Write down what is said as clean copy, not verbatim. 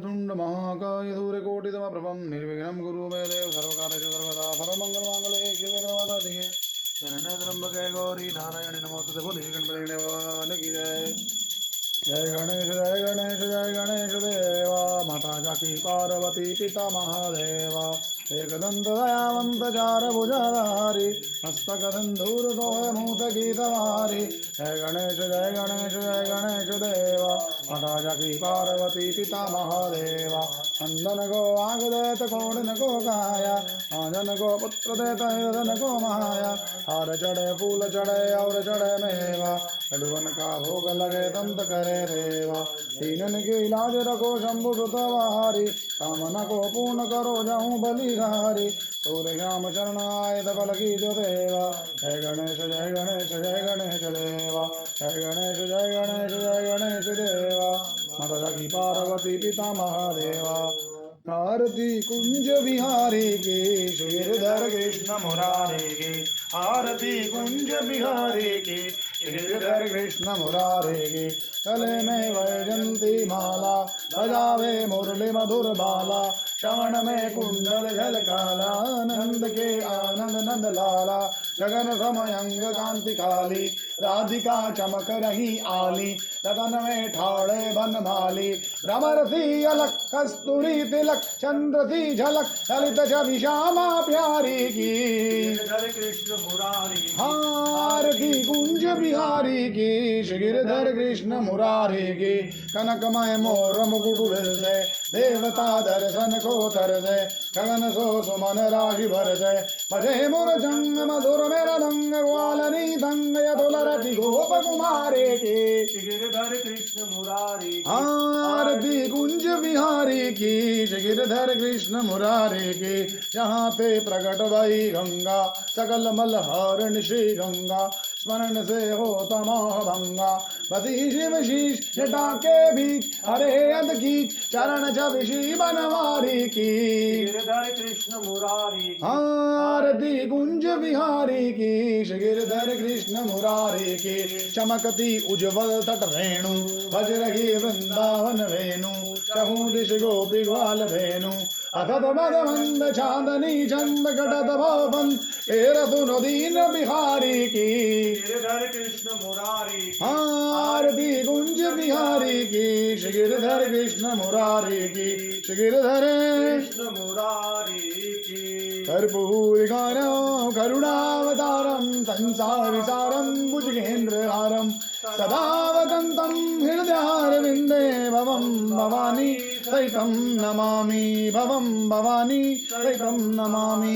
वक्रतुंड महाकाय सूर्यकोटितमप्रभं निर्विघ्नं कुरु मे देव सर्वकार्येषु सर्वदा सर्वमङ्गलमाङ्गल्ये शिवे सर्वदाधिके शरण्ये त्र्यम्बके गौरी नारायणि नमोस्तुते बोले गणपति भगवान की जय। जय गणेश जय गणेश जय गणेश देवा माता जाकी पार्वती पिता महादेवा एकदंत दयावंत चार भुजाधारी हस्तक सिंधूर सोह मूत गीतवारी। जय गणेश जय गणेश जय गणेश देवा माता जाकी पार्वती पिता महादेवा अंदन को आग देत कोड़न को गाया आंजन को पुत्र देत योधन को महाया हार चढ़े फूल चढ़े और चढ़े मेवा लडुअन का भोग लगे दंत करे रेवा दीनन के इलाज रखो शंभु सुतवारी कामना को पूर्ण करो जाऊं बलिहारी सूर्य श्याम शरण आए बल की जो देवा। जय गणेश जय गणेश जय गणेश देवा जय गणेश जय गणेश जय गणेश देवा माता जाकी पार्वती पिता महादेवा। आरती कुंज बिहारी की श्रीधर कृष्ण मुरारी की आरती कुंज बिहारी की श्रीधर कृष्ण मुरारी की गले में वैजंती माला बजावे मुरली मधुर बाला श्रवण में कुंडल झल काला आनंद के आनंद नंद लाला गगन समयंग कांति काली राधिका चमक रही आली लगन में ठाड़े बन माली भ्रमर सी अलक कस्तूरी तिलक चंद्र सी झलक ललित छवि श्यामा प्यारी की कृष्ण मुरारी आरती कुंज बिहारी की श्रीधर कृष्ण मुरारी की कनकमय मोर मुकुट से देवता दर्शन को तरसे गगन सो सुमन राशि भरसे भजे मोर जंग मधुर मेरा रंग ग्वालनी दंग यदुलरति गोप कुमारे के गिरधर कृष्ण मुरारी आरती कुंज बिहारी की गिरधर कृष्ण मुरारी की यहाँ पे प्रकट भई गंगा सकल मलहरण श्री गंगा स्मरण से हो तमोह भंगा पति शिव शीश जटा के बीच हरे अध की चरण छवि बनवारी की गिरधर कृष्ण मुरारी आरती कुंज बिहारी की गिरधर कृष्ण मुरारी की चमकती उज्ज्वल तट रेणु बज रही वृंदावन वेणु चहु दिश गोपी ग्वाल धेनु अथत मद मंद चांदनी चंद घटत भवन केर सुनो दीन बिहारी की गिरधर कृष्ण मुरारी आरती कुंज बिहारी की गिरधर कृष्ण मुरारी की गिरधर कृष्ण मुरारी की कर्पूरी गानम करुणावतारम संसार विसारम भुजगेन्द्रहारम सदा वदन्तं हृदयारविन्दे भवं भवानी सहितं नमामि भवं भवानी सहितं नमामि।